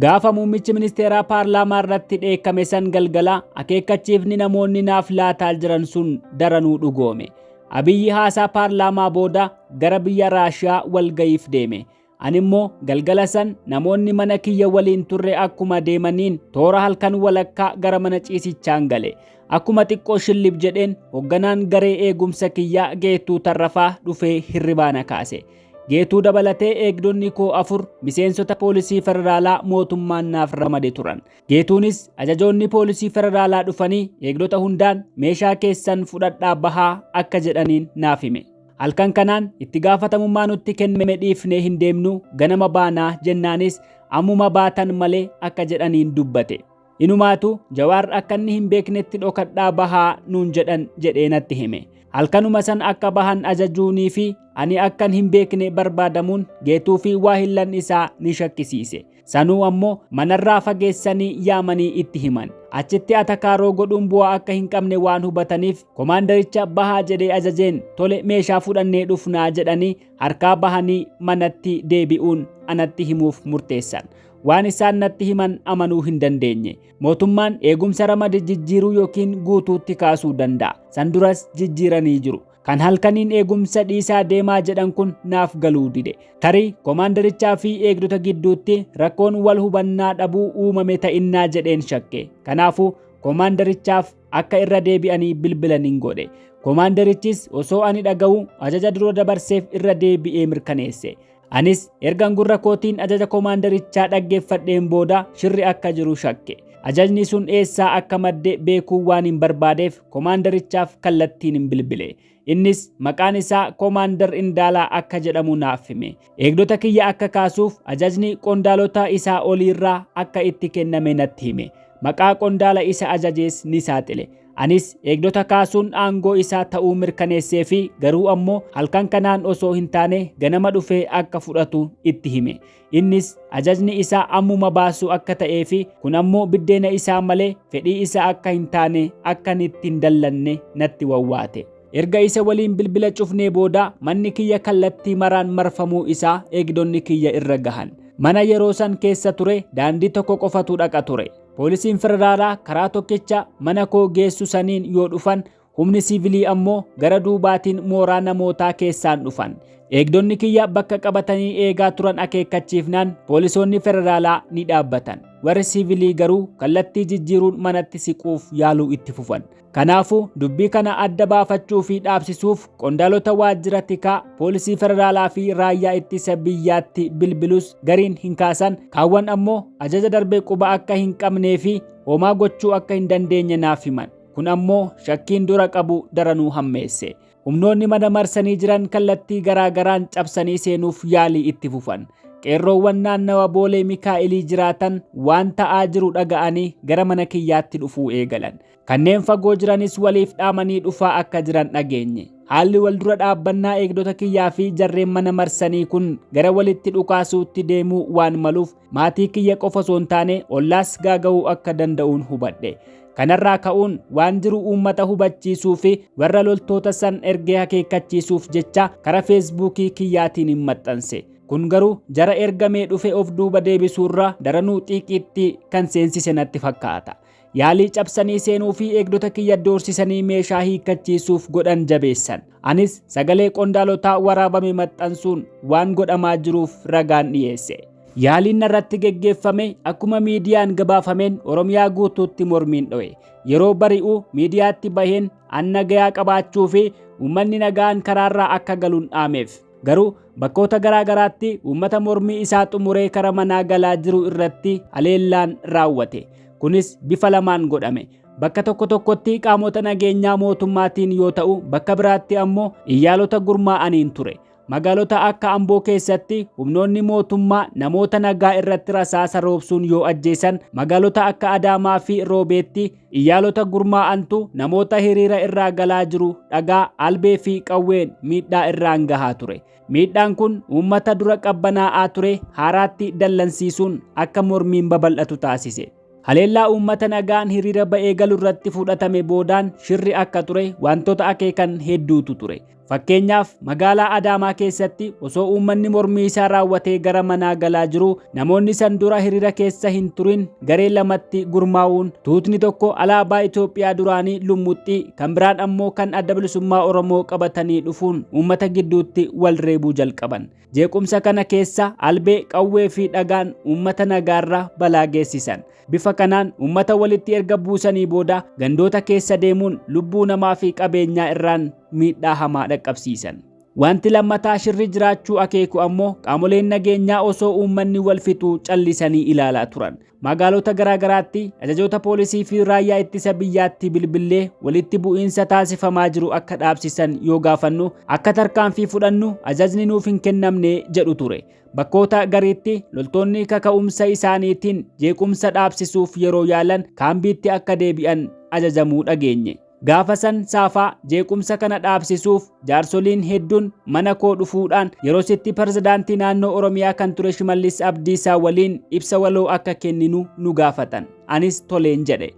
Gaafa muummichi ministeeraa paarlaamaa irratti dheekkame san galgala akeekkachiifni namoonni naaf laataa jiran sun daranuu dhugoome. Abiyyi haasaa paarlaamaa booda gara biyya Raashiyaa walgayiif deeme. Ani immoo galgala san namoonni mana kiyya waliin turre akkuma deemaniin toora halkan walakkaa gara mana ciisichaan gale. Akkuma xiqqoo shillib jedheen hoogganaan garee eegumsa kiyyaa Geetuu Tarrafaa dhufee hirribaa na kaase. Geetuu dabalatee eegdonni koo 4 miseensota poolisii federaalaa mootummaan naaf ramade turan. Geetuunis ajajoonni poolisii federaalaa dhufanii eegdota hundaan meeshaa keessan fudhadhaa bahaa akka jedhaniin naaf hime. Halkan kanaan itti gaafatamummaa nutti kenname dhiifnee hin deemnu ganama baanaa jennaanis ammuma baatan malee akka jedhaniin dubbate. Inumaatu Jawaar akka inni hin beeknetti dhokadhaa bahaa nuun jedhan jedhee natti hime. Halkanuma san akka bahan ajajuunii fi ani akkan hin beekne barbaadamuun Geetuu fi waahillan isaa ni shakkisiise. Sanuu ammoo manarraa fageessanii yaamanii itti himan. Achitti atakaaroo godhuun bu'aa akka hin qabne waan hubataniif komaandaricha bahaa jedhee ajajeen tole meeshaa fudhannee dhufnaa jedhanii harkaa bahanii manatti deebi'uun anatti himuuf murteessan. Waan isaan natti himan amanuu hin dandeenye. Mootummaan eegumsa ramade jijjiiruu yookiin guutuutti kaasuu danda'a. San duras jijjiiranii jiru. Kan halkaniin eegumsa dhiisaa deemaa jedhan kun naaf galuu dide. Tarii komaandarichaa fi eegdota gidduutti rakkoon wal hubannaa dhabuu uumame ta'innaa jedheen shakke. Kanaafuu komaandarichaaf akka irra deebi'anii bilbilaniin godhe. Komaandarichis osoo ani dhaga'u ajaja dura dabarseef irra deebi'ee mirkaneesse. Anis ergan gurra kootiin ajaja komaandarichaa dhaggeeffadheen booda shirri akka jiru shakke. Ajajni sun eessaa akka madde beekuu waan hin barbaadeef komaandarichaaf kallattiin hin bilbile. Innis maqaan isaa Komaandar Indaalaa akka jedhamu naaf hime. Eegdota kiyya akka kaasuuf ajajni qondaalota isaa oliirraa akka itti kenname natti hime. Maqaa qondaala isa ajajees ni saaxile. Anis eegdota kaasuun aangoo isaa ta'uu mirkaneessee fi garuu ammoo halkan kanaan osoo hin taane ganama dhufee akka fudhatu itti hime. Innis ajajni isaa ammuma baasuu akka ta'ee fi kun ammoo biddeena isaa malee fedhii isaa akka hin taane akka itti hin dallanne natti wawwaate. Erga isa waliin bilbila cufnee booda manni kiyya kallattii maraan marfamuu isaa eegdonni kiyya irra gahan. Mana yeroo san keessa ture daandii tokko qofatu dhaqa ture. Poolisiin federaalaa karaa tokkicha mana koo geessu saniin yoo dhufan humni sivilii ammoo gara duubaatiin mooraa namootaa keessaan dhufan. Eegdonni kiyya bakka qabatanii eegaa turan akeekkachiifnaan poolisoonni federaalaa ni dhaabbatan. Warri sivilii garuu kallattii jijjiiruun manatti siquuf yaaluu itti fufan. Kanaafuu dubbii kana adda baafachuu fi dhaabsisuuf qondaalota waajjira tikaa poolisii federaalaa fi raayyaa ittisa biyyaatti bilbilus gariin hin kaasan, kaawwan ammoo ajaja darbe quba akka hin qabnee fi homaa gochuu akka hin dandeenye naaf himan. Kun ammoo shakkiin dura qabu daranuu hammeesse. Humnoonni mana marsanii jiran kallattii garaagaraan cabsanii seenuuf yaalii itti fufan. Qeerroowwan naannawa Boolee Mikaa'elii jiraatan waan ta'aa jiru dhaga'anii gara mana kiyyaatti dhufuu eegalan. Kanneen fagoo jiranis waliif dhaamanii dhufaa akka jiran dhageenye. Haalli wal dura dhaabbannaa eegdota kiyyaa fi jarreen mana marsanii kun gara walitti dhukaasuutti deemuu waan maluuf maatii kiyya qofa osoo hin taane ollaas gaaga'uu akka danda'uun hubadhe. Kanarraa ka'uun waan jiru uummata hubachiisuu fi warra loltoota san ergee akeekkachiisuuf jecha karaa feesbuukii kiyyaatiin hin maxxanse. Kun garuu jara ergamee dhufe of duuba deebisuurra daranuu xiiqiitti kan seensise natti fakkaata. Yaalii cabsanii seenuu fi eegdota kiyya doorsisanii meeshaa hiikkachiisuuf godhan jabeessan. Anis sagalee qondaalotaa waraabame maxxansuun waan godhamaa jiruuf ragaan dhiyeesse. Yaaliin irratti geggeeffame akkuma miidiyaan gabaafameen Oromiyaa guutuutti mormiin dho'e. Yeroo bari'u miidiyaatti baheen nagayaa qabaachuu fi uummanni nagaan karaarraa akka galuun dhaameef. Garuu bakkoota garaagaraatti uummata mormii isaa xumuree kara manaa galaa jiru irratti haleellaan raawwate. Kunis bifa lamaan godhame. Bakka tokko tokkotti qaamota nageenyaa mootummaatiin yoo ta'u, bakka biraatti ammoo iyyaalota gurmaa'aniin ture. Magaalota akka Amboo keessatti humnoonni mootummaa namoota nagaa irratti rasaasa roobsuun yoo ajjeesan, magaalota akka Adaamaa fi Roobeetti iyyaalota gurmaa'antu namoota hiriira irraa galaa jiru dhagaa, albee fi qawween miidhaa irraan gahaa ture. Miidhaan kun uummata dura qabbanaa'aa ture haaraatti dallansiisuun akka mormiin babal'atu taasise. Haleellaa uummata nagaan hiriira ba'ee galu irratti fudhatame boodaan shirri akka ture wantoota akeekan hedduutu ture. Fakkeenyaaf magaalaa Adaamaa keessatti osoo uummanni mormii isaa raawwatee gara manaa galaa jiru namoonni san dura hiriira keessa hin turin garee lamatti gurmaa'uun tuutni tokko alaabaa Itoophiyaa duraanii lumuxxii kan biraan ammoo kan adda bilisummaa Oromoo qabatanii dhufuun uummata gidduutti wal reebuu jalqaban. Jeequmsa kana keessa albee qawwee fi dhagaan uummata nagaarra balaa geessisan. Bifa kanaan uummata walitti erga buusanii booda gandoota keessa deemuun lubbuu namaa fi qabeenyaa irraan miidhaa hamaa dhaqqabsiisan. Wanti lammataa shirri jiraachuu akeeku ammoo qaamoleen nageenyaa osoo uummanni wal fixuu callisanii ilaalaa turan. Magaalota garaagaraatti ajajoota poolisii fi raayyaa ittisa biyyaatti bilbilee walitti bu'iinsa taasifamaa jiru akka dhaabsisan yoo gaafannu akka tarkaanfii fudhannu ajajni nuuf hin kennamne jedhu ture. Bakkoota gariitti loltoonni kaka'umsa isaaniitiin jeequmsa dhaabsisuuf yeroo yaalan kaambiitti akka deebi'an ajajamuu dhageenye. Gaafa san saafaa jeequmsa kana dhaabsisuuf jaarsoliin hedduun mana koo dhufuudhaan yeroo sitti pirezidaantii naannoo Oromiyaa kan ture Shimallis Abdiisaa waliin ibsa waloo akka kenninu nu gaafatan. Anis toleen jedhe.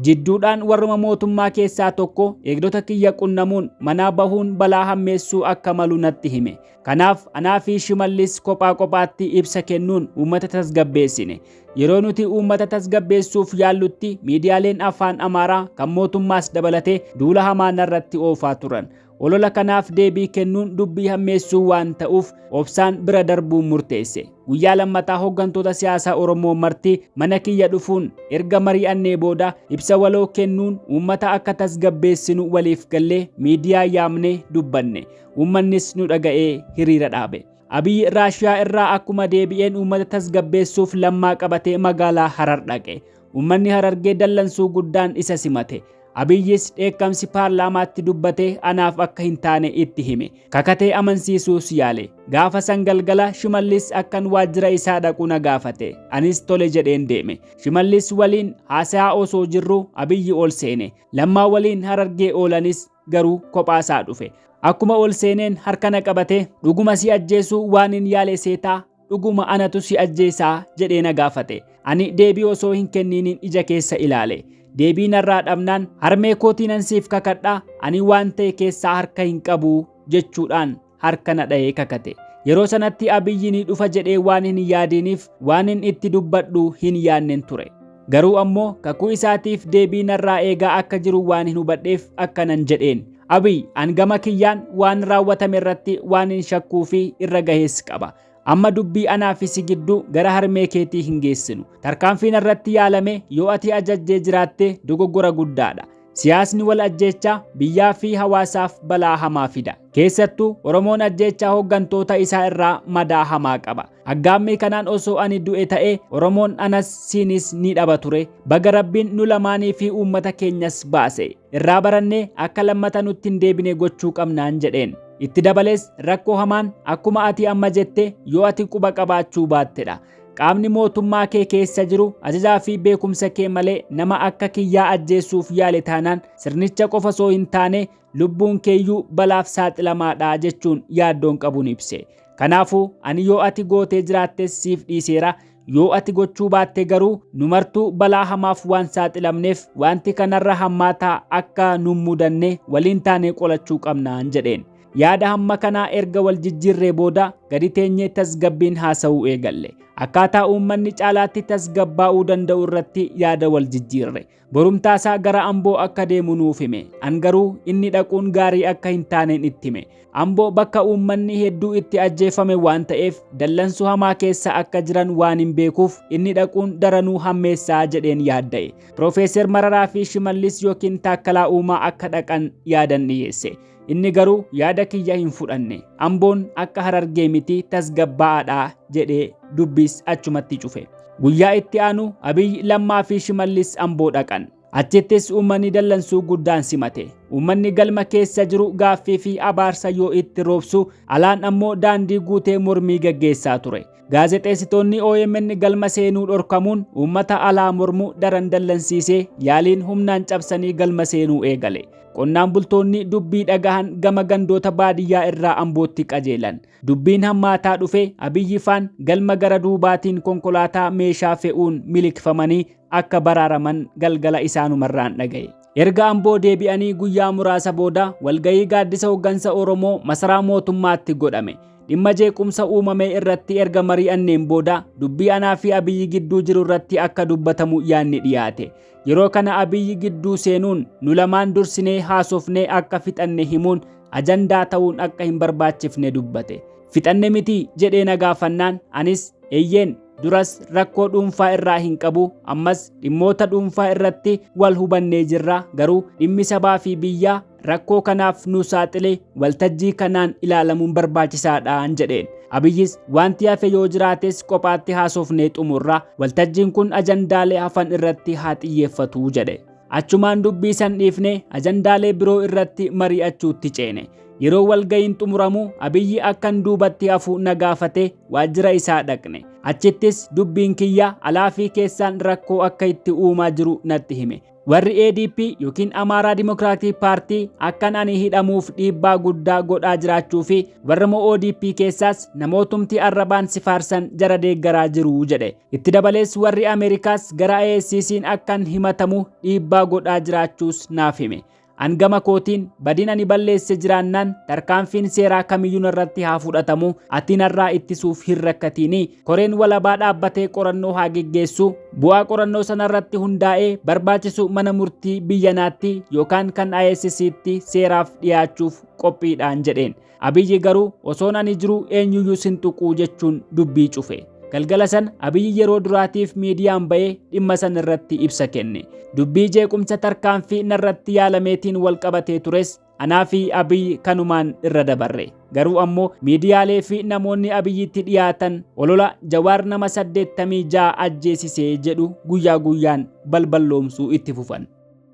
Jidduudhaan warruma mootummaa keessaa tokko eegdota kiyya qunnamuun manaa bahuun balaa hammeessuu akka malu natti hime. Kanaaf anaa fi Shimallis kophaa kophaatti ibsa kennuun uummata tasgabbeessine. Yeroo nuti uummata tasgabbeessuuf yaallutti miidiyaaleen afaan Amaaraa kan mootummaas dabalatee duula hamaa narratti oofaa turan. Olola kanaaf deebii kennuun dubbii hammeessuu waan ta'uuf obsaan bira darbuun murteesse. Guyyaa lammataa hooggantoota siyaasaa Oromoo marti mana kiyya dhufuun erga mari'annee booda ibsa waloo kennuun uummata akka tasgabbeessinu waliif gallee miidiyaa yaamnee dubbanne. Uummannis nu dhaga'ee hiriira dhaabe. Abiyyi Raashiyaa irraa akkuma deebi'een uummata tasgabbeessuuf lammaa qabatee magaalaa Harar dhaqe. Uummanni Harargee dallansuu guddaan isa simate. Abiyyis dheekkamsi paarlaamaatti dubbatee anaaf akka hin taane itti hime. Kakatee amansiisuus yaale. Gaafa san galgala Shimallis akkan waajjira isaa dhaqu na gaafate. Anis tole jedheen deeme. Shimallis waliin haasaa osoo jirru Abiyyi ol seene. Lammaa waliin Harargee oolanis garuu kophaasaa dhufe. Akkuma ol seeneen harkana qabatee dhuguma si ajjeesuu waan hin yaale seetaa dhuguma anatu si ajjeesaa jedhee na gaafate. Ani deebii osoo hin kenniiniin ija keessa ilaale. Deebii narraa dhabnaan harmee kootiin siif kakadhaa ani waan ta'e keessaa harka hin qabu jechuudhaan harka na dha'ee kakate. Yeroo sanatti Abiyyi ni dhufa jedhee waan hin yaadiniif waan hin itti dubbadhu hin yaannen ture. Garuu ammoo kakuu isaatiif deebii narraa eegaa akka jiru waan hin hubadheef akkanan jedheen. Abiyyi an gama kiyyaan waan raawwatame irratti waan hin shakkuu fi irra gahees qaba. Amma dubbii anaa fi si gidduu gara harmee keetii hin geessinu. Tarkaanfiin irratti yaalame yoo ati ajajjee jiraatte dogoggora guddaadha. Siyaasni wal ajjeechaa biyyaa fi hawaasaaf balaa hamaa fida. Keessattuu Oromoon ajjeechaa hooggantoota isaa irraa madaa hamaa qaba. Aggaammii kanaan osoo ani du'e ta'e Oromoon anas siinis ni dhaba ture. Baga Rabbiin nu lamaanii fi uummata keenyas baase. Irraa barannee akka lammata nutti hin deebine gochuu qabnaan jedheen. Itti dabalees rakkoo hamaan akkuma ati amma jette yoo ati quba qabaachuu baattedha. Qaamni mootummaa kee keessa jiru ajajaa fi beekumsa kee malee nama akka kiyyaa ajjeessuuf yaale taanaan sirnicha qofa osoo hin taane lubbuun keeyyuu balaaf saaxilamaadha jechuun yaaddoon qabuun ibse. Kanaafuu ani yoo ati gootee jiraattes siif dhiiseera. Yoo ati gochuu baatte garuu nu martuu balaa hamaaf waan saaxilamneef wanti kanarra hammaataa akka nu mudanne waliin taanee qolachuu qabnaan jedheen. Yaada hamma kanaa erga wal jijjiirree booda gadi teenyee tasgabbiin haasa'uu eegalle. Akkaataa uummanni caalaatti tasgabbaa'uu danda'u irratti yaada wal jijjiirre. Borumtaasaa gara Amboo akka deemu nuuf hime. An garuu inni dhaquun gaarii akka hin taaneen itti hime. Amboo bakka uummanni hedduu itti ajjeefame waan ta'eef dallansuu hamaa keessa akka jiran waan hin beekuuf inni dhaquun daranuu hammeessaa jedheen yaadda'e. Profeesar Mararaa fi Shimallis yookiin Taakkalaa Uumaa akka dhaqan yaadan dhiyeesse. Inni garuu yaada kiyya hin fudhanne. Amboon akka Harargee miti tasgabbaa'aadha jedhee dubbis achumatti cufe. Guyyaa itti aanu Abiyyi Lammaa fi Shimallis Amboo dhaqan. Achittis uummanni dallansuu guddaan simate. Uummanni galma keessa jiru gaaffii fi abaarsa yoo itti roobsu alaan ammoo daandii guutee mormii gaggeessaa ture. Gaazexeessitoonni OMN galma seenuu dhorkamuun uummata alaa mormu daran dallansiisee yaaliin humnaan cabsanii galma seenuu eegale. Qonnaan bultoonni dubbii dhagahan gama gandoota baadiyyaa irraa Ambootti qajeelan. Dubbiin hammaataa dhufe Abiyyi faan galma gara duubaatiin konkolaataa meeshaa fe'uun milikfamanii akka baraaraman galgala isaanumarraan dhagaye. Erga Amboo deebi'anii guyyaa muraasa booda walgahii gaaddisa hooggansa Oromoo masaraa mootummaatti godhame. Dhimma jeequmsa uumame irratti erga mari'anneen booda dubbii anaa fi Abiyyi gidduu jiru irratti akka dubbatamu yaanni dhiyaate. Yeroo kana Abiyyi gidduu seenuun nu lamaan dursinee haasofnee akka fixanne himuun ajandaa ta'uun akka hin barbaachifne dubbate. Fixanne miti jedhee na gaafannaan anis eeyyeen duras rakkoo dhuunfaa irraa hin qabu, ammas dhimmoota dhuunfaa irratti wal hubannee jirra, garuu dhimmi sabaa fi biyyaa rakkoo kanaaf nu saaxile waltajjii kanaan ilaalamuun barbaachisaadhaan jedheen. Abiyyis wanti hafe yoo jiraates kophaatti haasofnee xumurra, waltajjiin kun ajandaalee hafan irratti haa xiyyeeffatu jedhe. Achumaan dubbii san dhiifne ajandaalee biroo irratti mari'achuutti ceene. Yeroo walgahiin xumuramu Abiyyi akkan duubatti hafu na gaafate waajjira isaa dhaqne. Achittis dubbiin kiyya alaa fi keessaan rakkoo akka itti uumaa jiru natti hime. Warri ADP yookiin Amaaraa Dimokiraatik Paartii akkan ani hidhamuuf dhiibbaa guddaa godhaa jiraachuu fi warra ODP keessaas namootumti arrabaan si faarsan jara deeggaraa jiru jedhe. Itti dabalees warri Ameerikaas gara ASCC'n akkan himatamu dhiibbaa godhaa jiraachuus naaf hime. Angama kootiin badina ni balleesse jiraannaan tarkaanfiin seeraa kamiyyuu irratti haa fudhatamu, ati narraa ittisuuf hin rakkatiini. Koreen walabaa dhaabbatee qorannoo haa geggeessu. Bu'aa qorannoo sanarratti hundaa'ee barbaachisu mana murtii biyyanaatti yookaan kan ICC'tti seeraaf dhiyaachuuf qophiidhaan jedheen. Abiyyi garuu osoon ani jiru eenyuyyuu sin tuquu jechuun dubbii cufe. Galgala san Abiyyi yeroo duraatiif miidiyaan ba'ee dhimma san irratti ibsa kenne. Dubbii jeequmsa tarkaanfii narratti yaalameetiin wal qabatee tures anaa fi Abiyyi kanumaan irra dabarre. Garuu ammoo miidiyaalee fi namoonni Abiyyitti dhiyaatan olola Jawaar nama 86 ajjeesisee jedhu guyyaa guyyaan balballoomsuu itti fufan.